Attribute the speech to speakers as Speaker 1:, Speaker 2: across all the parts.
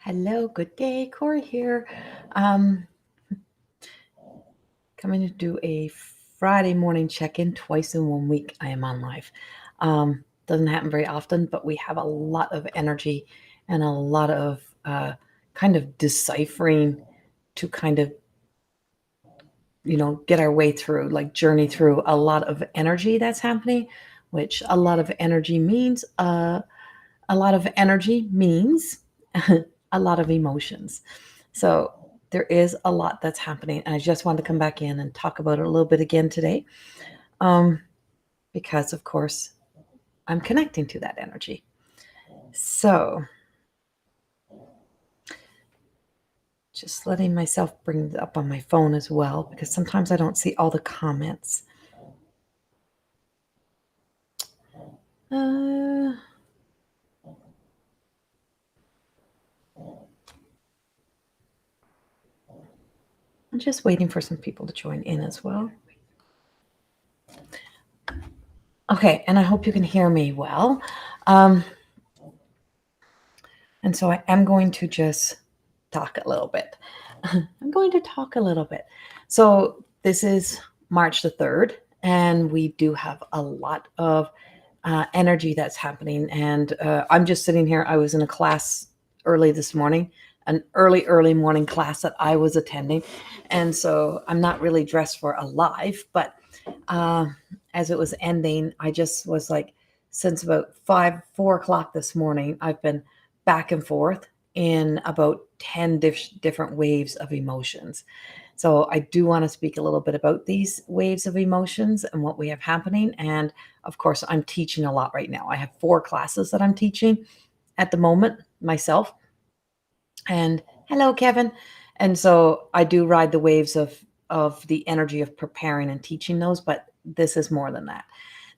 Speaker 1: Hello, good day, Corrie here. Um, Coming to do a Friday morning check-in twice in 1 week. I am on live. Doesn't happen very often, but we have a lot of energy and a lot of kind of deciphering to kind of get our way through, like journey through a lot of energy that's happening, which a lot of energy means a lot of energy means a lot of emotions. So there is a lot that's happening. And I just wanted to come back in and talk about it a little bit again today. Um, because, of course, I'm connecting to that energy. So just letting myself bring it up on my phone as well, because sometimes I don't see all the comments. Uh, I'm just waiting for some people to join in as well. Okay, and I hope you can hear me well. And so I am going to just talk a little bit. I'm going to talk a little bit. So this is March the 3rd, and we do have a lot of energy that's happening. And I'm just sitting here. I was in a class early this morning, an early morning class that I was attending. And so I'm not really dressed for a live, but as it was ending, I just was like, since about 4 o'clock this morning, I've been back and forth in about 10 different waves of emotions. So I do want to speak a little bit about these waves of emotions and what we have happening. And of course, I'm teaching a lot right now. I have 4 classes that I'm teaching at the moment myself. And hello, Kevin. And so I do ride the waves of the energy of preparing and teaching those, but this is more than that.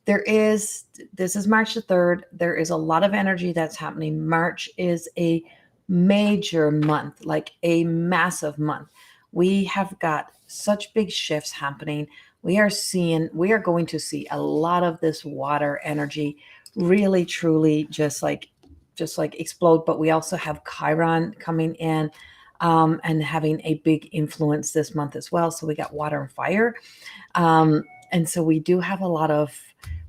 Speaker 1: This is March the 3rd. There is a lot of energy that's happening. March is a major month, like a massive month. We have got such big shifts happening. We are going to see a lot of this water energy really truly just like explode. But we also have Chiron coming in and having a big influence this month as well. So we got water and fire. And so we have a lot of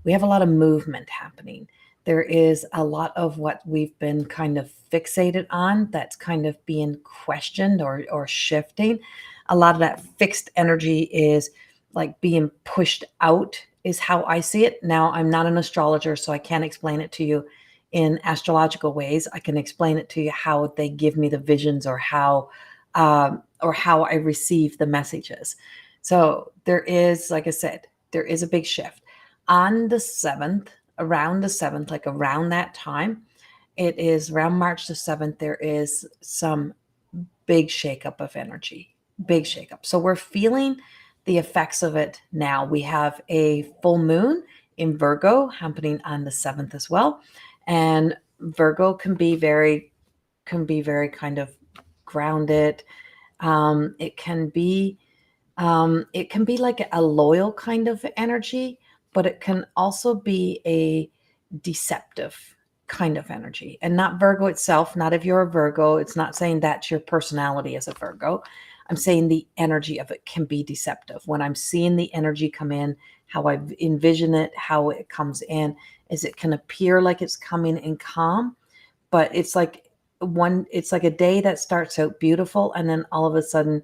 Speaker 1: movement happening. There is a lot of what we've been kind of fixated on that's kind of being questioned or shifting. A lot of that fixed energy is like being pushed out, is how I see it. Now, I'm not an astrologer, so I can't explain it to you in astrological ways. I can explain it to you how they give me the visions, or how I receive the messages. So there is, like I said, there is a big shift on the 7th, around the 7th, like around that time. It is around March the 7th. There is some big shakeup of energy, big shakeup. So we're feeling the effects of it now. We have a full moon in Virgo happening on the 7th as well. And Virgo can be very kind of grounded. It can be like a loyal kind of energy, but it can also be a deceptive kind of energy. And not Virgo itself, not if you're a Virgo. It's not saying that's your personality as a Virgo. I'm saying the energy of it can be deceptive. When I'm seeing the energy come in, how I envision it, how it comes in, is it can appear like it's coming in calm, but it's like a day that starts out beautiful, and then all of a sudden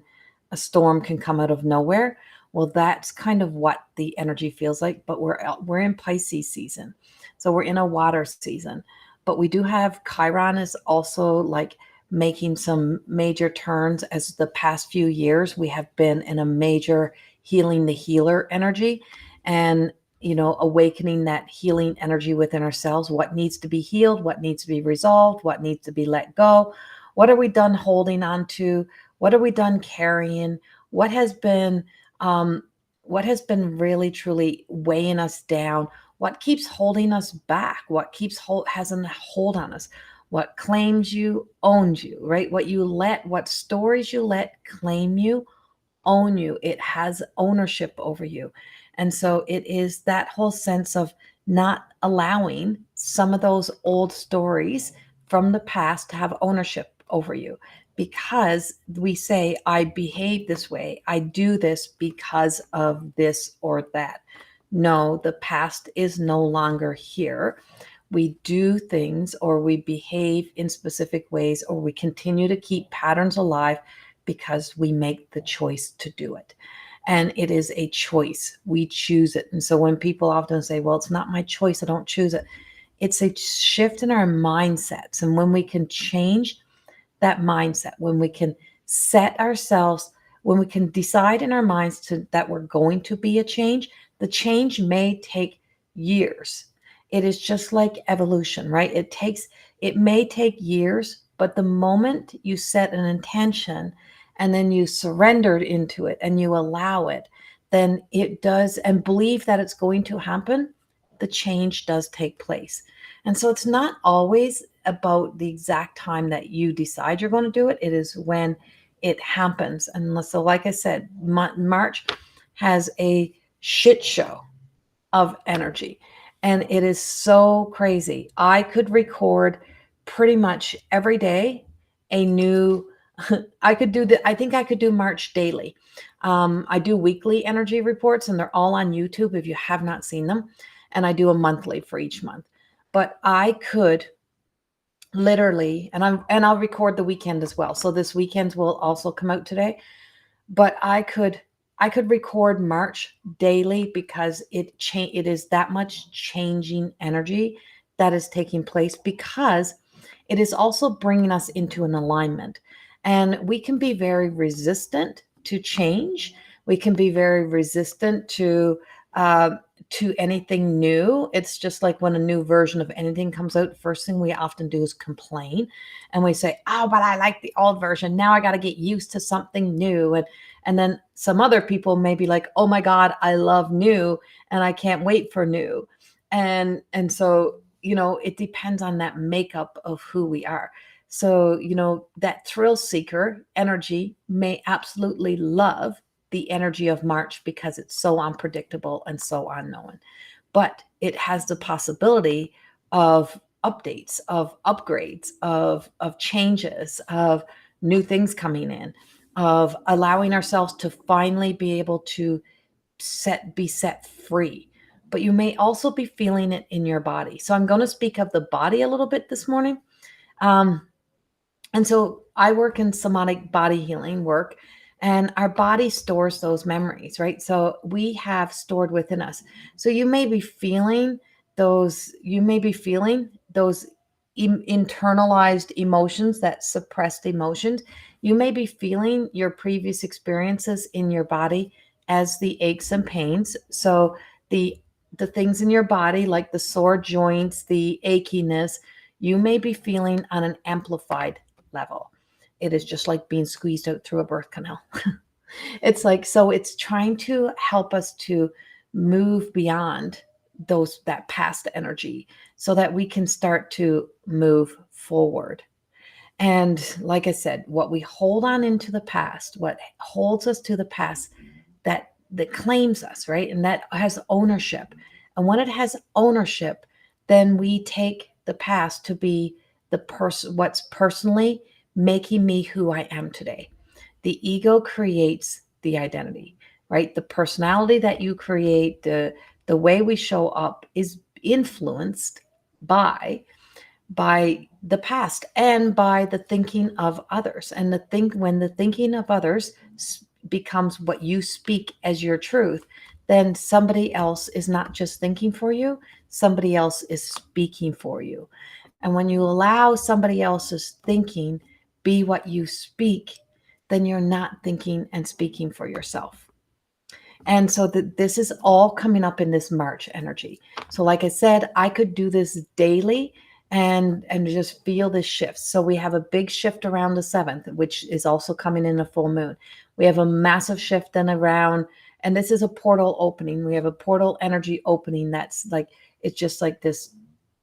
Speaker 1: a storm can come out of nowhere. Well, that's kind of what the energy feels like. But we're in Pisces season, so we're in a water season. But we do have Chiron is also like making some major turns. As the past few years, we have been in a major healing the healer energy, and awakening that healing energy within ourselves. What needs to be healed, what needs to be resolved, what needs to be let go, what are we done holding on to, what are we done carrying, what has been really truly weighing us down, what keeps holding us back, what has a hold on us, what claims you owns you, right? What stories you let claim you, own you. It has ownership over you. And so it is that whole sense of not allowing some of those old stories from the past to have ownership over you, because we say, I behave this way, I do this because of this or that. No, the past is no longer here. We do things or we behave in specific ways, or we continue to keep patterns alive because we make the choice to do it. And it is a choice. We choose it. And so when people often say, well, it's not my choice, I don't choose it, it's a shift in our mindsets. And when we can change that mindset, when we can set ourselves, when we can decide in our minds that we're going to be a change, the change may take years. It is just like evolution, right? It may take years, but the moment you set an intention and then you surrender into it and you allow it, then it does, and believe that it's going to happen, the change does take place. And so it's not always about the exact time that you decide you're going to do it. It is when it happens. And so, like I said, March has a shit show of energy. And it is so crazy. I could record pretty much every day a new, I think I could do March daily. I do weekly energy reports and they're all on YouTube if you have not seen them. And I do a monthly for each month. But I could literally, and I'll record the weekend as well. So this weekend will also come out today. But I could record March daily because it is that much changing energy that is taking place, because it is also bringing us into an alignment. And we can be very resistant to change. We can be very resistant to anything new. It's just like when a new version of anything comes out, first thing we often do is complain. And we say, oh, but I like the old version. Now I got to get used to something new. And then some other people may be like, oh my God, I love new and I can't wait for new. And so, it depends on that makeup of who we are. So, that thrill seeker energy may absolutely love the energy of March because it's so unpredictable and so unknown. But it has the possibility of updates, of upgrades, of changes, of new things coming in, of allowing ourselves to finally be able to be set free. But you may also be feeling it in your body. So I'm going to speak of the body a little bit this morning. And so I work in somatic body healing work, and our body stores those memories, right? So we have stored within us. So you may be feeling those internalized emotions, that suppressed emotions. You may be feeling your previous experiences in your body as the aches and pains. So the things in your body, like the sore joints, the achiness, you may be feeling on an amplified level. It is just like being squeezed out through a birth canal. It's like, so it's trying to help us to move beyond that past energy so that we can start to move forward. And like I said, what we hold on into the past, what holds us to the past, that claims us, right? And that has ownership. And when it has ownership, then we take the past to be what's personally making me who I am today. The ego creates the identity, right? The personality that you create, the way we show up is influenced by the past and by the thinking of others. And when the thinking of others becomes what you speak as your truth, then somebody else is not just thinking for you, somebody else is speaking for you. And when you allow somebody else's thinking be what you speak, then you're not thinking and speaking for yourself. And so this is all coming up in this March energy. So like I said, I could do this daily and just feel this shift. So we have a big shift around the 7th, which is also coming in a full moon. We have a massive shift then around, and this is a portal opening. We have a portal energy opening that's like, it's just like this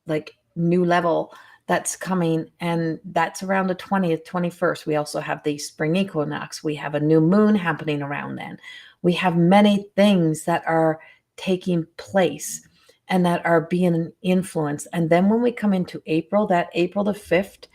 Speaker 1: like new level that's coming, and that's around the 20th, 21st. We also have the spring equinox. We have a new moon happening around then. We have many things that are taking place and that are being influenced. And then when we come into April, that April the 5th,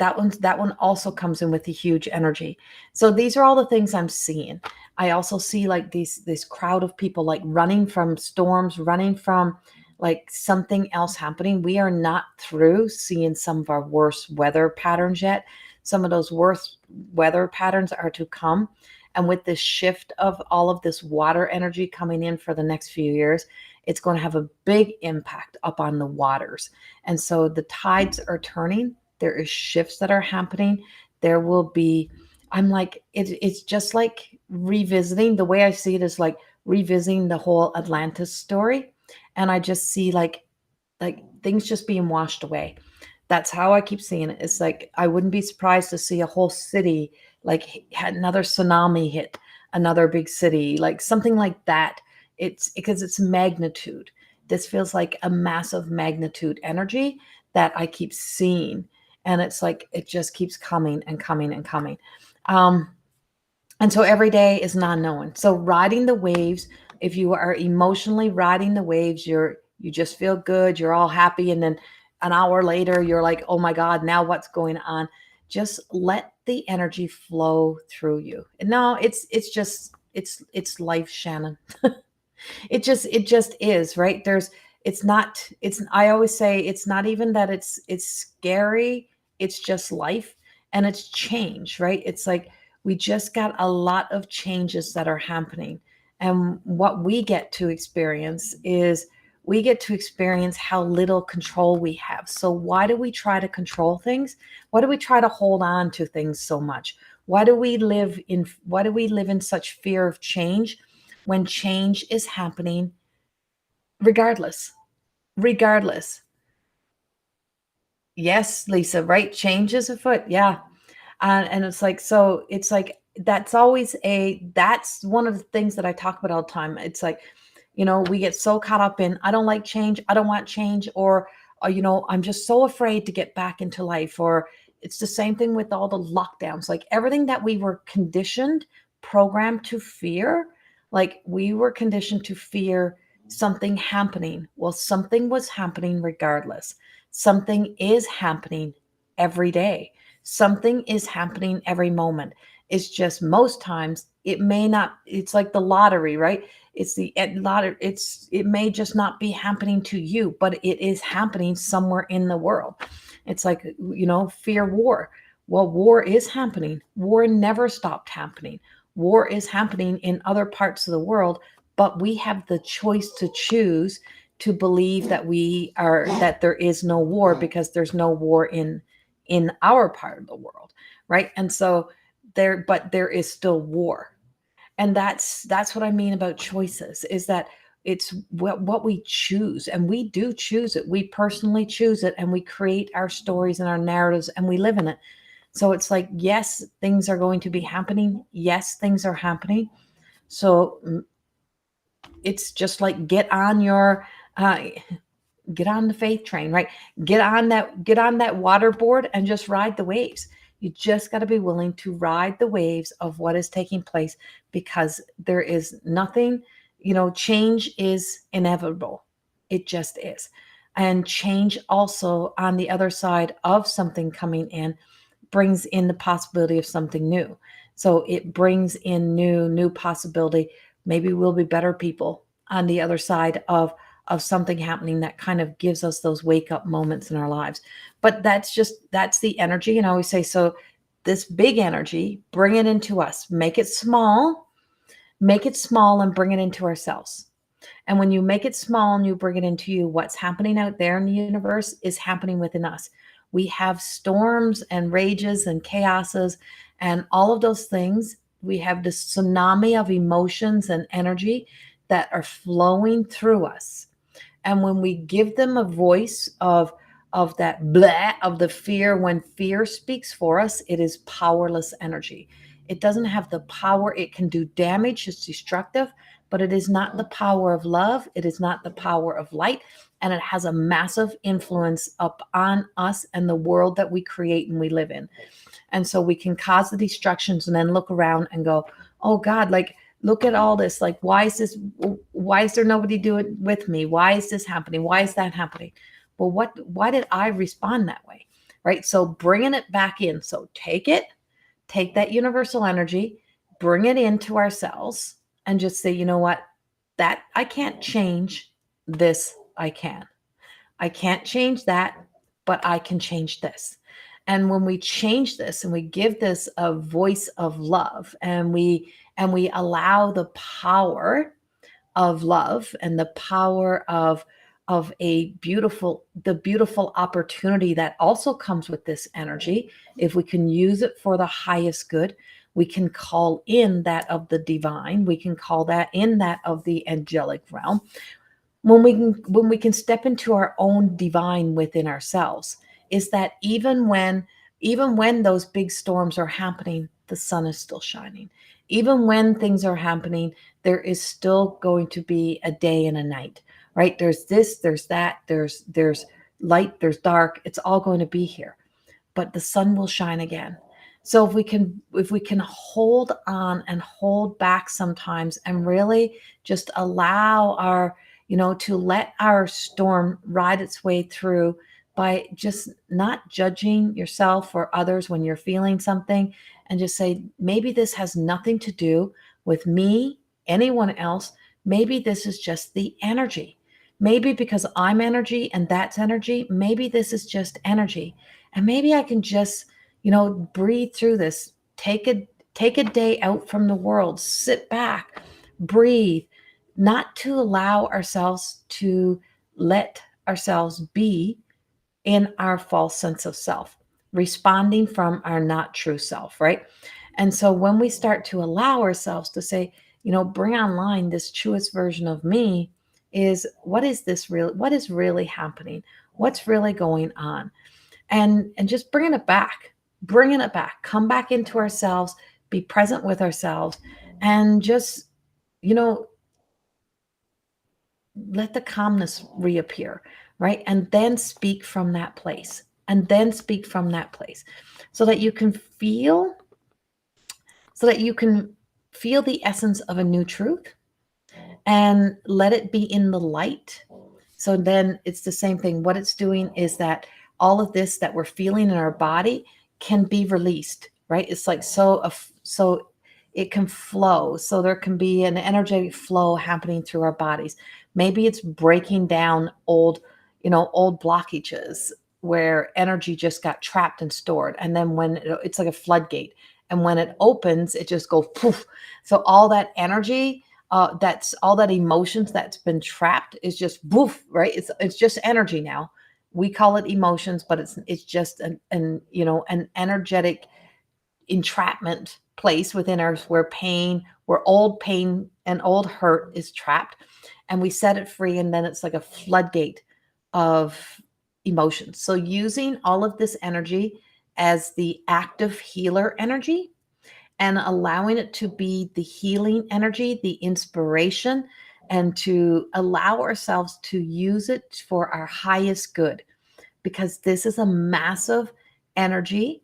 Speaker 1: that one also comes in with a huge energy. So these are all the things I'm seeing. I also see like this crowd of people like running from storms, running from like something else happening. We are not through seeing some of our worst weather patterns yet. Some of those worst weather patterns are to come. And with this shift of all of this water energy coming in for the next few years, it's going to have a big impact up on the waters. And so the tides are turning. There is shifts that are happening. There will be, I'm like, it's just like revisiting. The way I see it is like revisiting the whole Atlantis story. And I just see like things just being washed away. That's how I keep seeing it. It's like I wouldn't be surprised to see a whole city like had another tsunami hit another big city, like something like that. It's because it's magnitude. This feels like a massive magnitude energy that I keep seeing. And it's like it just keeps coming and coming and coming. Um, and so every day is not known. So riding the waves, if you are emotionally riding the waves, you just feel good, you're all happy, and then an hour later you're like, oh my God, now what's going on? Just let the energy flow through you. And no, it's life, Shannon. It just is, right? It's I always say it's not even that it's scary, it's just life, and it's change, right? It's like we just got a lot of changes that are happening. And what we get to experience is we get to experience how little control we have. So why do we try to control things? Why do we try to hold on to things so much? Why do we live in such fear of change when change is happening regardless? Regardless. Yes, Lisa, right? Change is afoot. Yeah. And it's like, so it's like, that's one of the things that I talk about all the time. It's like, we get so caught up in, I don't like change, I don't want change, or I'm just so afraid to get back into life. Or it's the same thing with all the lockdowns, like everything that we were conditioned, programmed to fear, like we were conditioned to fear something happening. Well, something was happening regardless. Something is happening every day. Something is happening every moment. It's just most times it may not, it's like the lottery, right? It's the lottery. It may just not be happening to you, but it is happening somewhere in the world. It's like, fear war. Well, war is happening. War never stopped happening. War is happening in other parts of the world, but we have the choice to choose to believe that there is no war because there's no war in our part of the world, right? And so there is still war. And that's what I mean about choices, is that it's what we choose, and we do choose it. We personally choose it, and we create our stories and our narratives, and we live in it. So it's like, yes, things are going to be happening. Yes, things are happening. So it's just like uh, get on the faith train, right? Get on that water board and just ride the waves. You just got to be willing to ride the waves of what is taking place, because there is nothing, change is inevitable. It just is. And change also on the other side of something coming in brings in the possibility of something new. So it brings in new possibility. Maybe we'll be better people on the other side of something happening that kind of gives us those wake up moments in our lives. But that's the energy. And I always say, so this big energy, bring it into us, make it small and bring it into ourselves. And when you make it small and you bring it into you, what's happening out there in the universe is happening within us. We have storms and rages and chaoses and all of those things. We have this tsunami of emotions and energy that are flowing through us. And when we give them a voice of that blah of the fear, when fear speaks for us, it is powerless energy. It doesn't have the power. It can do damage. It's destructive, but it is not the power of love. It is not the power of light. And it has a massive influence up on us and the world that we create and we live in. And so we can cause the destructions and then look around and go, oh God, like, look at all this. Like, why is there nobody doing it with me? Why is this happening? Why is that happening? Well, why did I respond that way? right? So bringing it back in. So take that universal energy, bring it into ourselves, and just say, you know what? That I can't change. This I can. I can't change that, but I can change this. And when we change this and we give this a voice of love, and we allow the power of love and the power of the beautiful opportunity that also comes with this energy, if we can use it for the highest good, we can call in that of the divine, we can call that in that of the angelic realm. When we can step into our own divine within ourselves, is that even when those big storms are happening, the sun is still shining. Even when things are happening, there is still going to be a day and a night, right? There's this, there's that, there's light, there's dark. It's all going to be here, but the sun will shine again. So if we can hold on and hold back sometimes, and really just allow to let our storm ride its way through, by just not judging yourself or others when you're feeling something, and just say, maybe this has nothing to do with me, anyone else. Maybe this is just the energy. Maybe because I'm energy and that's energy, maybe this is just energy. And maybe I can just, breathe through this. Take a day out from the world, sit back, breathe, not to allow ourselves to let ourselves be in our false sense of self, responding from our not true self, right? And so when we start to allow ourselves to say, bring online this truest version of me, is what is really happening? What's really going on? And just bringing it back, come back into ourselves, be present with ourselves, and just, you know, let the calmness reappear, right? And then speak from that place. And then speak from that place so that you can feel so that you can feel the essence of a new truth, and let it be in the light. So then it's the same thing. What it's doing is that all of this that we're feeling in our body can be released, right? It's like so it can flow. So there can be an energetic flow happening through our bodies. Maybe it's breaking down old blockages where energy just got trapped and stored. And then when it's like a floodgate, and when it opens, it just goes poof. So all that energy, that's all that emotions that's been trapped, is just woof, right? It's just energy now. We call it emotions, but it's just an energetic entrapment place within us, where old pain and old hurt is trapped, and we set it free, and then it's like a floodgate of emotions. So using all of this energy as the active healer energy, and allowing it to be the healing energy, the inspiration, and to allow ourselves to use it for our highest good. Because this is a massive energy.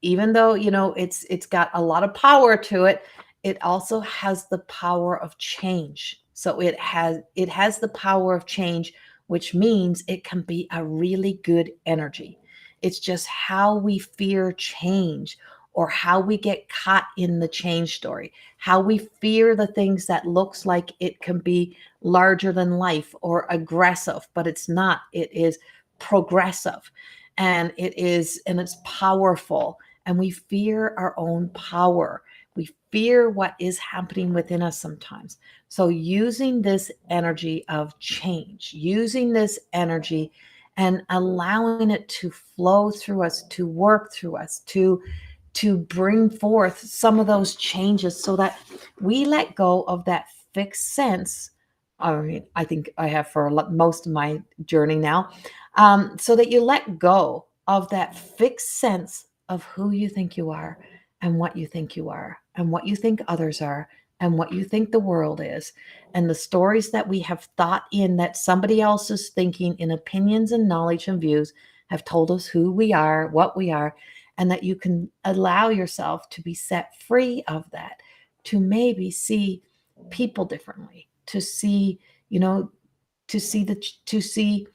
Speaker 1: Even though, it's got a lot of power to it, it also has the power of change. So it has the power of change, which means it can be a really good energy. It's just how we fear change, or how we get caught in the change story, how we fear the things that looks like it can be larger than life or aggressive, but it's not. It is progressive, and it's powerful, and we fear our own power. We fear what is happening within us sometimes. So using this energy of change, using this energy and allowing it to flow through us, to work through us, to bring forth some of those changes, so that we let go of that fixed sense. I mean, I think I have for most of my journey now. So that you let go of that fixed sense of who you think you are, and what you think you are, and what you think others are, and what you think the world is, and the stories that we have thought in, that somebody else is thinking in opinions and knowledge and views, have told us who we are, what we are. And that you can allow yourself to be set free of that, to maybe see people differently, to see, to see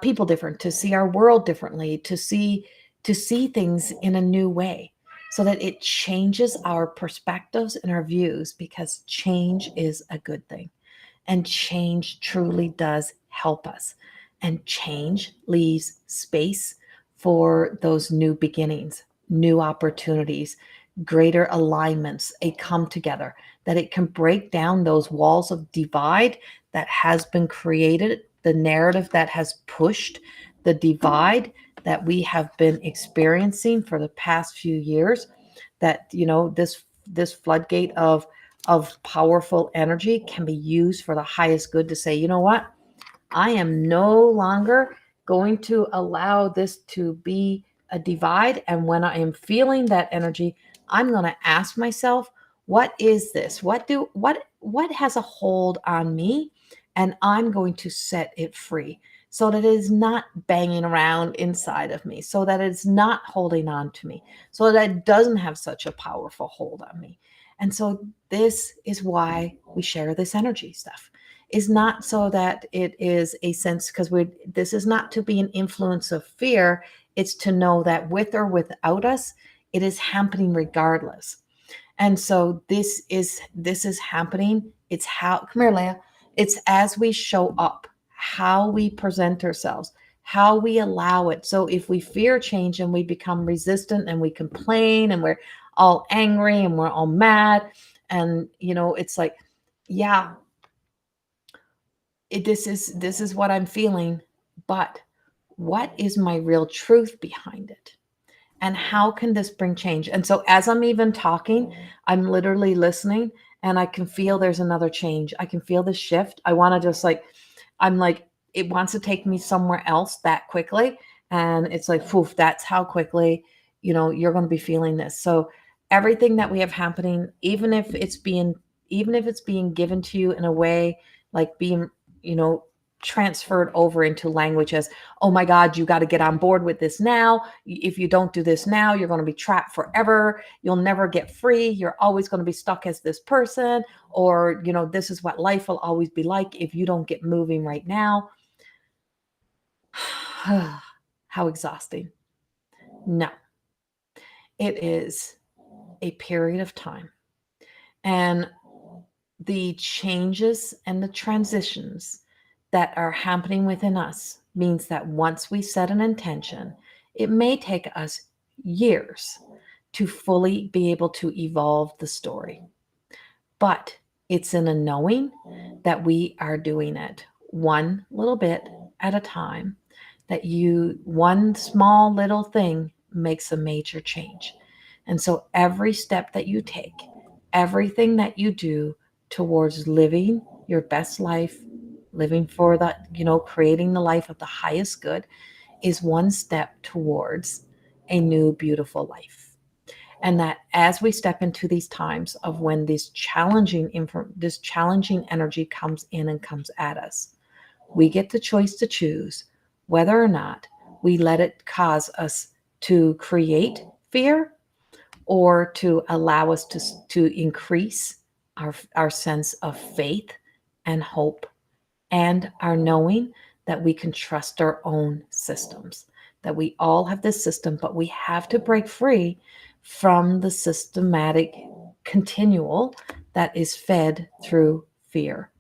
Speaker 1: people different, to see our world differently, to see, to see things in a new way so that it changes our perspectives and our views, because change is a good thing. And change truly does help us. And change leaves space for those new beginnings, new opportunities, greater alignments, a come together, that it can break down those walls of divide that has been created, the narrative that has pushed the divide that we have been experiencing for the past few years. That, this floodgate of powerful energy can be used for the highest good, to say, you know what, I am no longer going to allow this to be a divide. And when I am feeling that energy, I'm going to ask myself, what is this? What has a hold on me? And I'm going to set it free so that it is not banging around inside of me, so that it's not holding on to me, so that it doesn't have such a powerful hold on me. And so this is why we share this energy stuff, is not so that it is a sense, because this is not to be an influence of fear. It's to know that with or without us, it is happening regardless. And so this is happening. It's how, come here, Leah. It's as we show up, how we present ourselves, how we allow it. So if we fear change and we become resistant and we complain and we're all angry and we're all mad, and it's like, yeah, this is what I'm feeling, but what is my real truth behind it? And how can this bring change? And so as I'm even talking, I'm literally listening, and I can feel there's another change. I can feel the shift. I want to just like, I'm like, it wants to take me somewhere else that quickly. And it's like, poof, that's how quickly, you're going to be feeling this. So everything that we have happening, even if it's being given to you in a way, like being, you know, transferred over into language as, oh my God, you got to get on board with this now. If you don't do this now, you're going to be trapped forever. You'll never get free. You're always going to be stuck as this person, or, this is what life will always be like if you don't get moving right now. How exhausting. No, it is a period of time. And the changes and the transitions that are happening within us means that once we set an intention, it may take us years to fully be able to evolve the story. But it's in a knowing that we are doing it one little bit at a time, that one small little thing makes a major change. And so every step that you take, everything that you do towards living your best life, living for that, creating the life of the highest good, is one step towards a new, beautiful life. And that as we step into these times of when this challenging energy comes in and comes at us, we get the choice to choose whether or not we let it cause us to create fear, or to allow us to increase our sense of faith and hope, and our knowing that we can trust our own systems, that we all have this system, but we have to break free from the systematic continual that is fed through fear.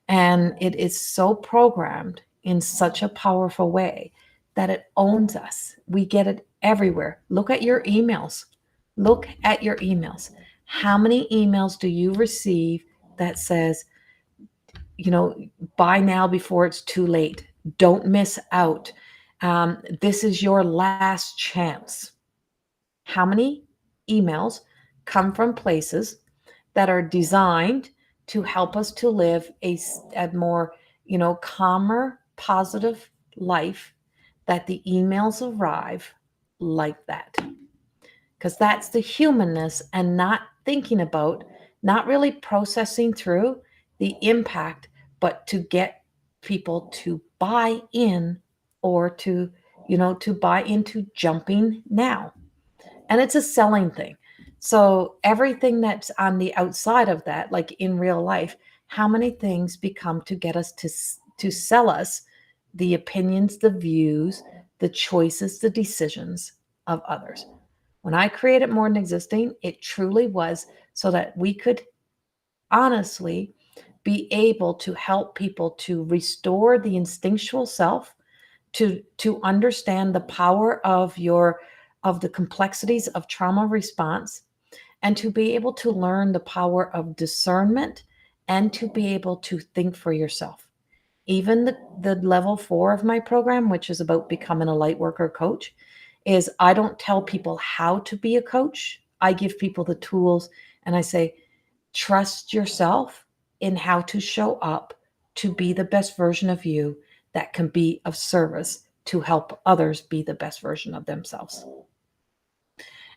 Speaker 1: And it is so programmed in such a powerful way that it owns us. We get it everywhere. Look at your emails. Look at your emails. How many emails do you receive that says, buy now before it's too late? Don't miss out. This is your last chance. How many emails come from places that are designed to help us to live a more, calmer, positive life, that the emails arrive like that? Because that's the humanness, and not thinking about, not really processing through the impact, but to get people to buy in, or to buy into jumping now. And it's a selling thing. So everything that's on the outside of that, like in real life, how many things become to get us to sell us the opinions, the views, the choices, the decisions of others. When I created More Than Existing, it truly was so that we could honestly be able to help people to restore the instinctual self, to understand the power of the complexities of trauma response, and to be able to learn the power of discernment, and to be able to think for yourself. Even the level 4 of my program, which is about becoming a light worker coach, is I don't tell people how to be a coach. I give people the tools and I say, trust yourself in how to show up to be the best version of you that can be of service to help others be the best version of themselves.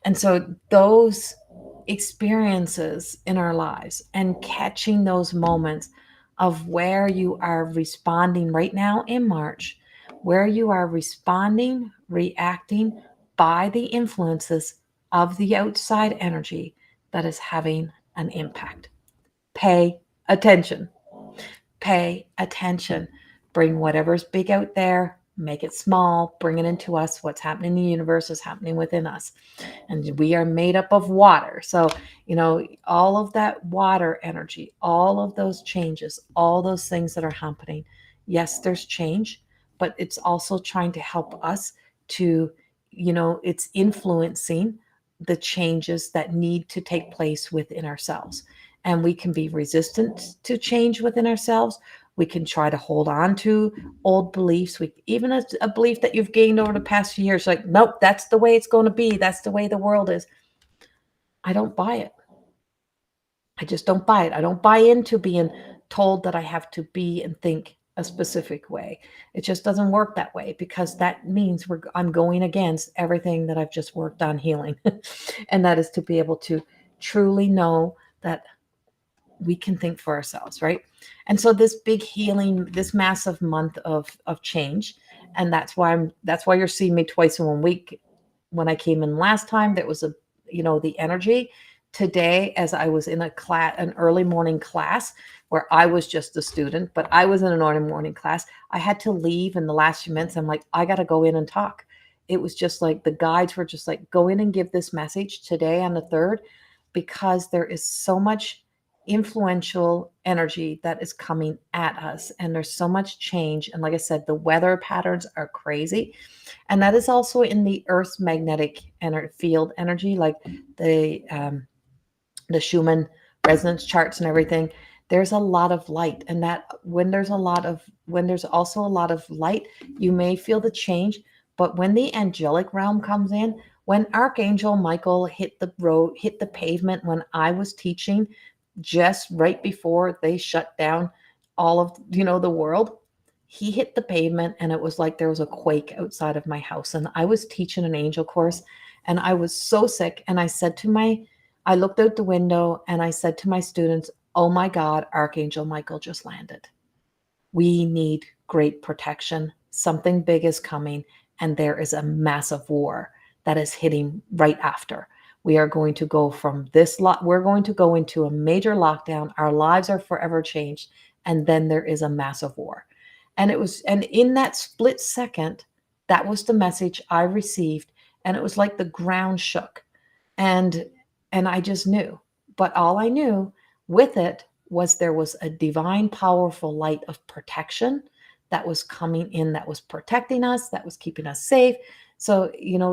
Speaker 1: And so those experiences in our lives and catching those moments of where you are responding right now in March, where you are responding, reacting by the influences of the outside energy that is having an impact. Pay attention. Pay attention. Bring whatever's big out there, make it small, bring it into us. What's happening in the universe is happening within us. And we are made up of water. So, all of that water energy, all of those changes, all those things that are happening. Yes, there's change, but it's also trying to help us to, it's influencing the changes that need to take place within ourselves. And we can be resistant to change within ourselves. We can try to hold on to old beliefs. Even a belief that you've gained over the past few years, like, nope, that's the way it's going to be. That's the way the world is. I don't buy it. I just don't buy it. I don't buy into being told that I have to be and think a specific way. It just doesn't work that way, because that means I'm going against everything that I've just worked on healing. And that is to be able to truly know that we can think for ourselves, right? And so this big healing, this massive month of change, and that's why you're seeing me twice in 1 week. When I came in last time, there was the energy. Today, as I was in an early morning class where I was just a student, but I was in an early morning class, I had to leave in the last few minutes. I'm like, I got to go in and talk. It was just like the guides were just like, go in and give this message today on the 3rd, because there is so much influential energy that is coming at us, and there's so much change. And like I said, the weather patterns are crazy, and that is also in the Earth's magnetic field energy, like the Schumann resonance charts and everything. There's a lot of light, and that when there's also a lot of light, you may feel the change. But when the angelic realm comes in, when Archangel Michael hit the pavement when I was teaching, just right before they shut down all of the world, he hit the pavement, and it was like there was a quake outside of my house. And I was teaching an angel course, and I was so sick, and I looked out the window and I said to my students, oh my God, Archangel Michael just landed. We need great protection. Something big is coming, and there is a massive war that is hitting right after. We are going to go we're going to go into a major lockdown. Our lives are forever changed. And then there is a massive war. And in that split second, that was the message I received. And it was like the ground shook. And I just knew. But all I knew with it was there was a divine, powerful light of protection that was coming in, that was protecting us, that was keeping us safe. So,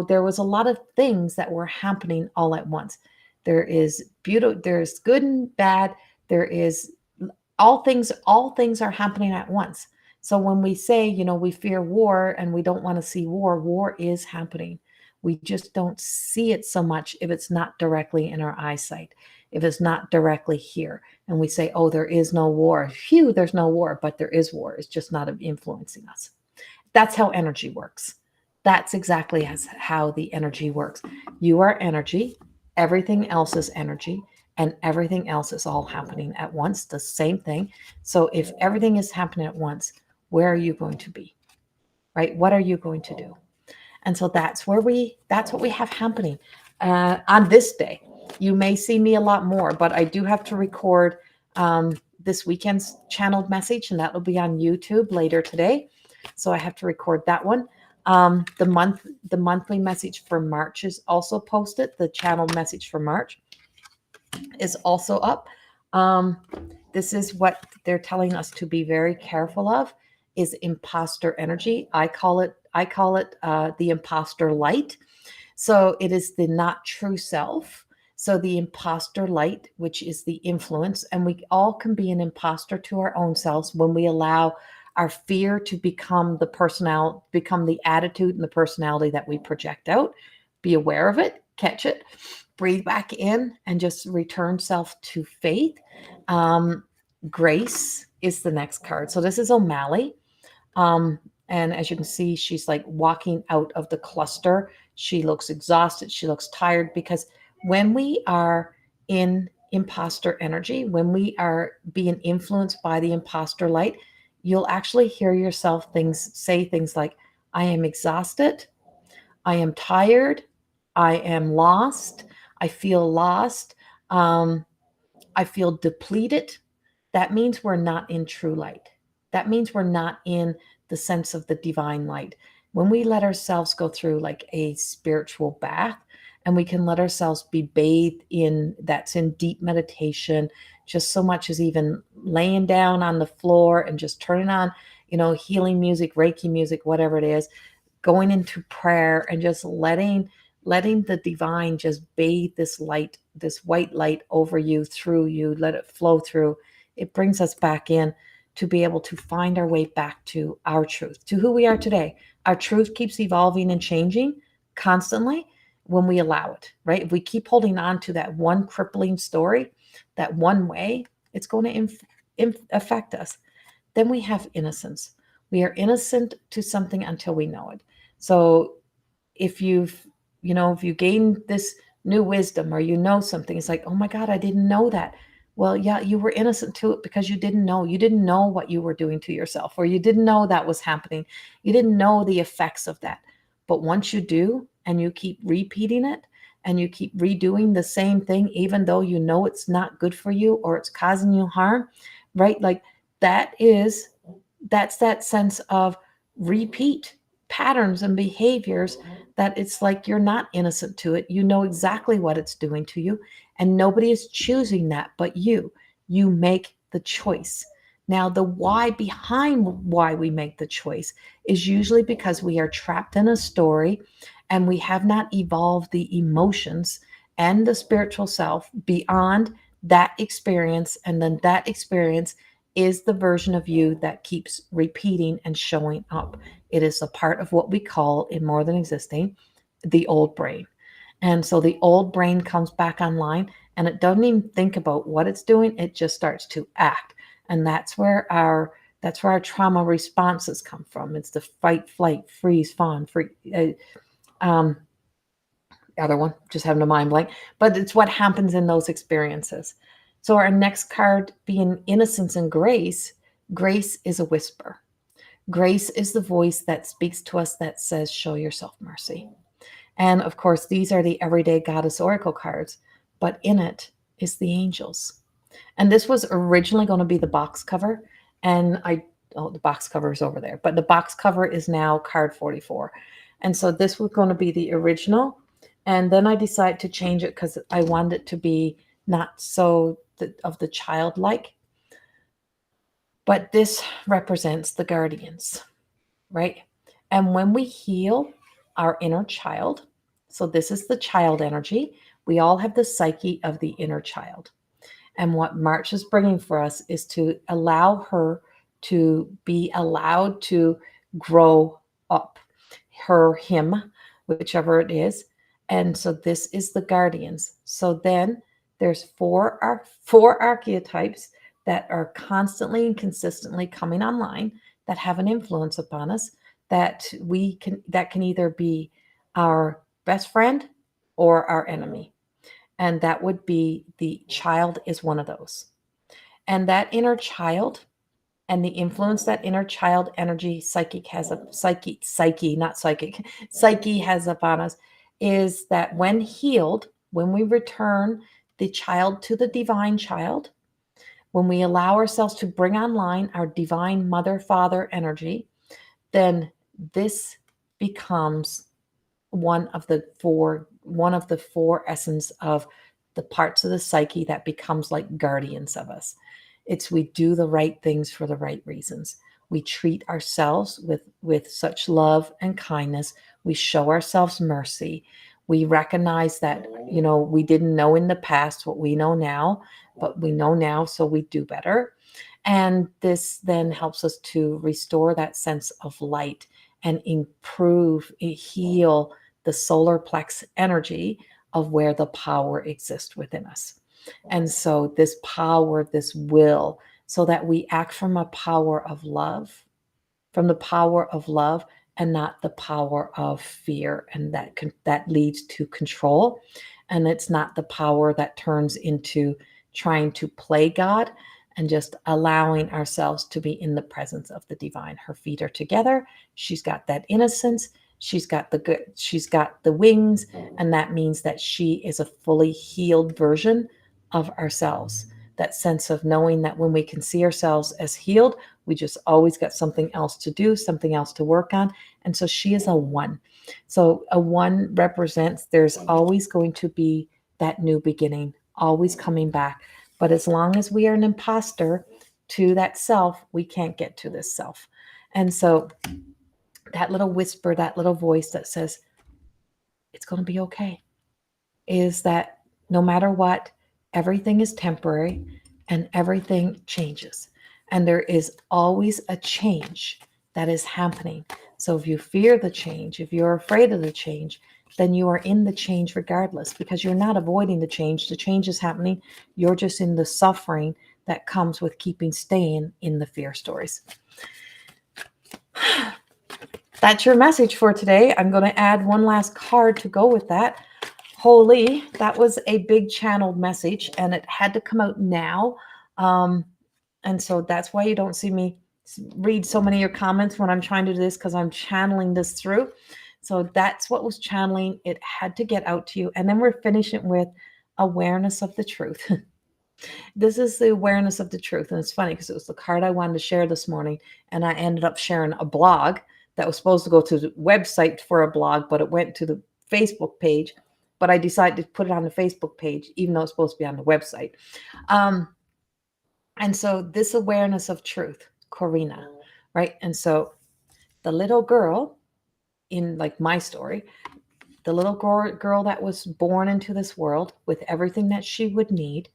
Speaker 1: there was a lot of things that were happening all at once. There is beauty, there's good and bad. There is all things are happening at once. So when we say, we fear war and we don't want to see war is happening. We just don't see it so much if it's not directly in our eyesight, if it's not directly here. And we say, oh, there is no war. Phew, there's no war, but there is war. It's just not influencing us. That's how energy works. That's exactly how the energy works. You are energy. Everything else is energy. And everything else is all happening at once, the same thing. So if everything is happening at once, where are you going to be? Right? What are you going to do? And so that's what we have happening on this day. You may see me a lot more, but I do have to record this weekend's channeled message, and that will be on YouTube later today. So I have to record that one. The monthly message for March is also posted. The channel message for March is also up. This is what they're telling us to be very careful of, is imposter energy. I call it the imposter light. So it is the not true self. So the imposter light, which is the influence, and we all can be an imposter to our own selves when we allow our fear to become become the attitude and the personality that we project out. Be aware of it, catch it, breathe back in, and just return self to faith. Grace is the next card. So this is O'Malley. And as you can see, she's like walking out of the cluster. She looks exhausted. She looks tired, because when we are in imposter energy, when we are being influenced by the imposter light, you'll actually hear yourself say things like, I am exhausted. I am tired. I am lost. I feel lost. I feel depleted. That means we're not in true light. That means we're not in the sense of the divine light. When we let ourselves go through like a spiritual bath, and we can let ourselves be bathed in that's in deep meditation, just so much as even laying down on the floor and just turning on, healing music, Reiki music, whatever it is, going into prayer and just letting the divine just bathe this light, this white light over you, through you, let it flow through. It brings us back in to be able to find our way back to our truth, to who we are today. Our truth keeps evolving and changing constantly when we allow it, right? If we keep holding on to that one crippling story, that one way, it's going to affect us. Then we have innocence. We are innocent to something until we know it. So if you gain this new wisdom, or something, it's like, oh my God, I didn't know that. Well, yeah, you were innocent to it because you didn't know what you were doing to yourself, or you didn't know that was happening. You didn't know the effects of that. But once you do, and you keep repeating it, and you keep redoing the same thing, even though you know it's not good for you or it's causing you harm, right? Like that's that sense of repeat patterns and behaviors, that it's like you're not innocent to it. You know exactly what it's doing to you, and nobody is choosing that but you. You make the choice. Now, the why behind why we make the choice is usually because we are trapped in a story, and we have not evolved the emotions and the spiritual self beyond that experience. And then that experience is the version of you that keeps repeating and showing up. It is a part of what we call, in More Than Existing, the old brain. And so the old brain comes back online, and it doesn't even think about what it's doing. It just starts to act. And that's where our trauma responses come from. It's the fight, flight, freeze, fawn, free. Other one, just having a mind blank. But it's what happens in those experiences. So our next card being innocence and grace. Grace is a whisper. Grace is the voice that speaks to us, that says, show yourself mercy. And of course, these are the Everyday Goddess Oracle cards, but in it is the angels. And this was originally going to be the box cover. And the box cover is over there, but the box cover is now card 44. And so this was going to be the original. And then I decided to change it because I wanted it to be not so of the childlike. But this represents the guardians, right? And when we heal our inner child, so this is the child energy, we all have the psyche of the inner child. And what March is bringing for us is to allow her to be allowed to grow up, him, whichever it is. And so this is the guardians. So then there's four archetypes that are constantly and consistently coming online, that have an influence upon us, that can either be our best friend or our enemy. And that would be, the child is one of those. And that inner child, and the influence that inner child energy psyche has upon us, is that when healed, when we return the child to the divine child, when we allow ourselves to bring online our divine mother, father energy, then this becomes one of the four essence of the parts of the psyche that becomes like guardians of us. It's we do the right things for the right reasons. We treat ourselves with such love and kindness. We show ourselves mercy. We recognize that, we didn't know in the past what we know now, but we know now, so we do better. And this then helps us to restore that sense of light and improve, heal the solar plex energy of where the power exists within us. And so this power, this will, so that we act from a power of love, from the power of love, and not the power of fear, and that leads to control. And it's not the power that turns into trying to play God, and just allowing ourselves to be in the presence of the divine. Her feet are together. She's got that innocence. She's got the wings, and that means that she is a fully healed version of ourselves. That sense of knowing that when we can see ourselves as healed, we just always got something else to do, something else to work on. And so she is a one. So a one represents there's always going to be that new beginning, always coming back. But as long as we are an imposter to that self, we can't get to this self. And so that little whisper, that little voice that says, it's going to be okay, is that no matter what, everything is temporary and everything changes. And there is always a change that is happening. So if you fear the change, if you're afraid of the change, then you are in the change regardless, because you're not avoiding the change. The change is happening. You're just in the suffering that comes with staying in the fear stories. That's your message for today. I'm going to add one last card to go with that. Holy, that was a big channeled message, and it had to come out now. And so that's why you don't see me read so many of your comments when I'm trying to do this, because I'm channeling this through. So that's what was channeling. It had to get out to you. And then we're finishing with awareness of the truth. This is the awareness of the truth. And it's funny because it was the card I wanted to share this morning, and I ended up sharing a blog that was supposed to go to the website for a blog, but it went to the Facebook page. But I decided to put it on the Facebook page, even though it's supposed to be on the website. And so this awareness of truth, Corina, right? And so the little girl in like my story, the little girl that was born into this world with everything that she would need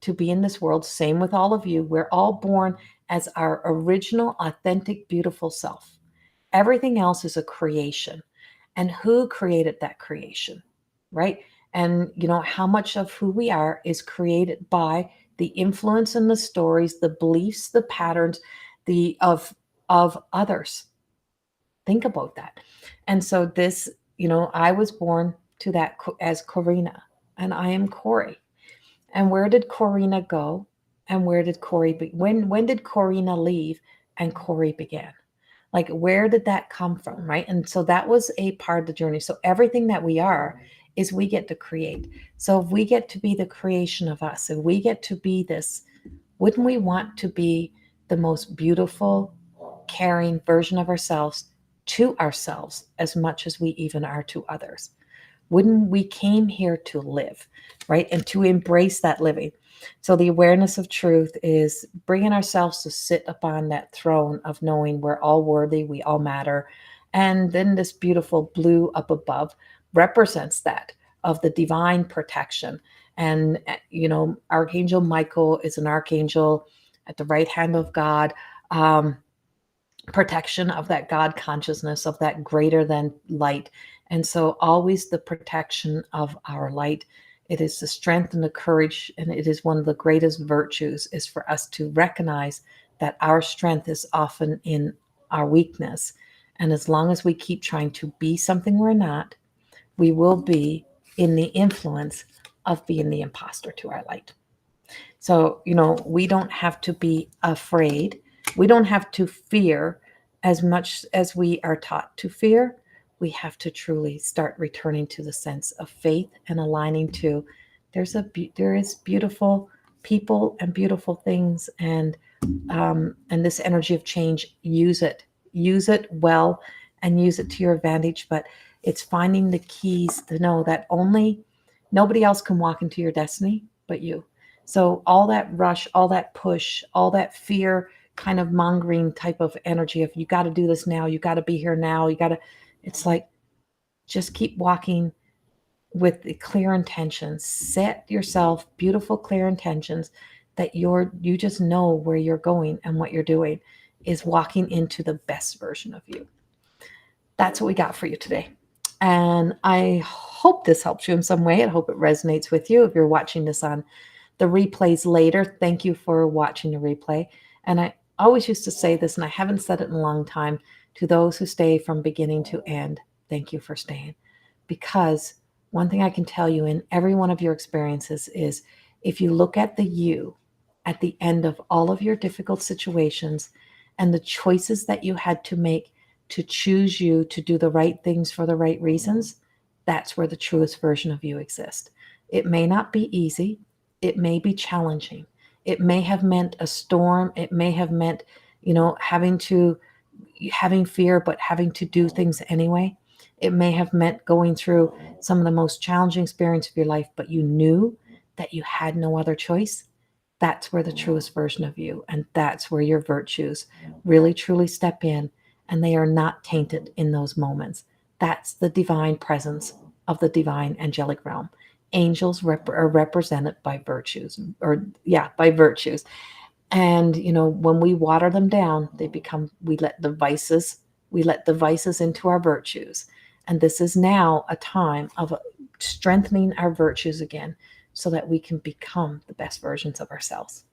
Speaker 1: to be in this world, same with all of you. We're all born as our original, authentic, beautiful self. Everything else is a creation. And who created that creation, right? And how much of who we are is created by the influence and the stories, the beliefs, the patterns, of others. Think about that. And so this, I was born to that as Corina, and I am Corrie. And where did Corina go? And where did Corrie when did Corina leave and Corrie began? Like, where did that come from, right? And so that was a part of the journey. So everything that we are is we get to create. So if we get to be the creation of us, if we get to be this, wouldn't we want to be the most beautiful, caring version of ourselves to ourselves as much as we even are to others? Wouldn't we came here to live, right? And to embrace that living. So the awareness of truth is bringing ourselves to sit upon that throne of knowing we're all worthy, we all matter. And then this beautiful blue up above represents that of the divine protection. And, Archangel Michael is an archangel at the right hand of God. Protection of that God consciousness, of that greater than light. And so always the protection of our light. It is the strength and the courage, and it is one of the greatest virtues, is for us to recognize that our strength is often in our weakness. And as long as we keep trying to be something we're not, we will be in the influence of being the imposter to our light. So, we don't have to be afraid. We don't have to fear as much as we are taught to fear. We have to truly start returning to the sense of faith and aligning to there is beautiful people and beautiful things, and this energy of change. Use it well. and use it to your advantage. But it's finding the keys to know that nobody else can walk into your destiny but you. So all that rush, all that push, all that fear kind of mongering type of energy of you got to do this now, you got to be here now, it's like just keep walking with the clear intentions. Set yourself beautiful, clear intentions that you just know where you're going, and what you're doing is walking into the best version of you. That's what we got for you today. And I hope this helps you in some way. I hope it resonates with you. If you're watching this on the replays later, thank you for watching the replay. And I always used to say this, and I haven't said it in a long time, to those who stay from beginning to end, thank you for staying. Because one thing I can tell you in every one of your experiences is, if you look at the you at the end of all of your difficult situations and the choices that you had to make to choose you to do the right things for the right reasons, that's where the truest version of you exists. It may not be easy. It may be challenging. It may have meant a storm. It may have meant, having fear, but having to do things anyway. It may have meant going through some of the most challenging experience of your life, but you knew that you had no other choice. That's where the truest version of you, and that's where your virtues really truly step in, and they are not tainted in those moments. That's the divine presence of the divine angelic realm. Angels are represented by virtues, by virtues. And when we water them down, we let the vices into our virtues. And this is now a time of strengthening our virtues again, so that we can become the best versions of ourselves.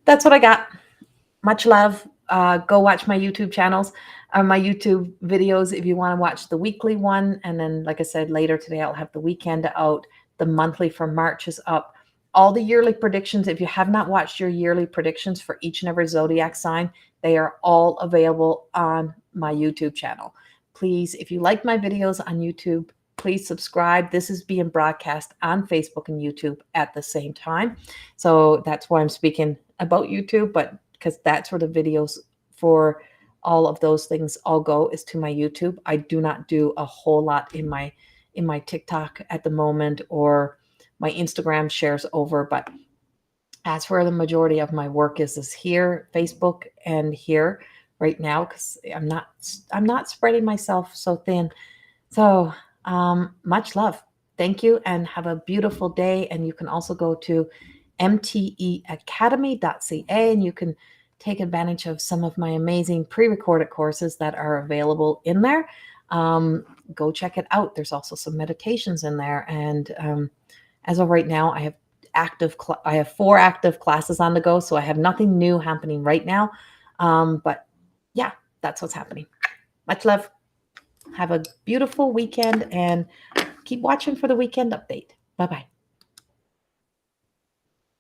Speaker 1: That's what I got. Much love. Go watch my YouTube channels, my YouTube videos, if you want to watch the weekly one. And then, like I said, later today, I'll have the weekend out. The monthly for March is up. All the yearly predictions, if you have not watched your yearly predictions for each and every zodiac sign, they are all available on my YouTube channel. Please, if you like my videos on YouTube, please subscribe. This is being broadcast on Facebook and YouTube at the same time. So that's why I'm speaking about YouTube, but because that's where the videos for all of those things all go, is to my YouTube. I do not do a whole lot in my TikTok at the moment, or my Instagram shares over, but that's where the majority of my work is here, Facebook and here right now, because I'm not spreading myself so thin. So much love. Thank you, and have a beautiful day. And you can also go to mteacademy.ca, and you can take advantage of some of my amazing pre-recorded courses that are available in there. Go check it out. There's also some meditations in there. And as of right now, I have 4 active classes on the go. So I have nothing new happening right now. But yeah, that's what's happening. Much love. Have a beautiful weekend, and keep watching for the weekend update. Bye-bye.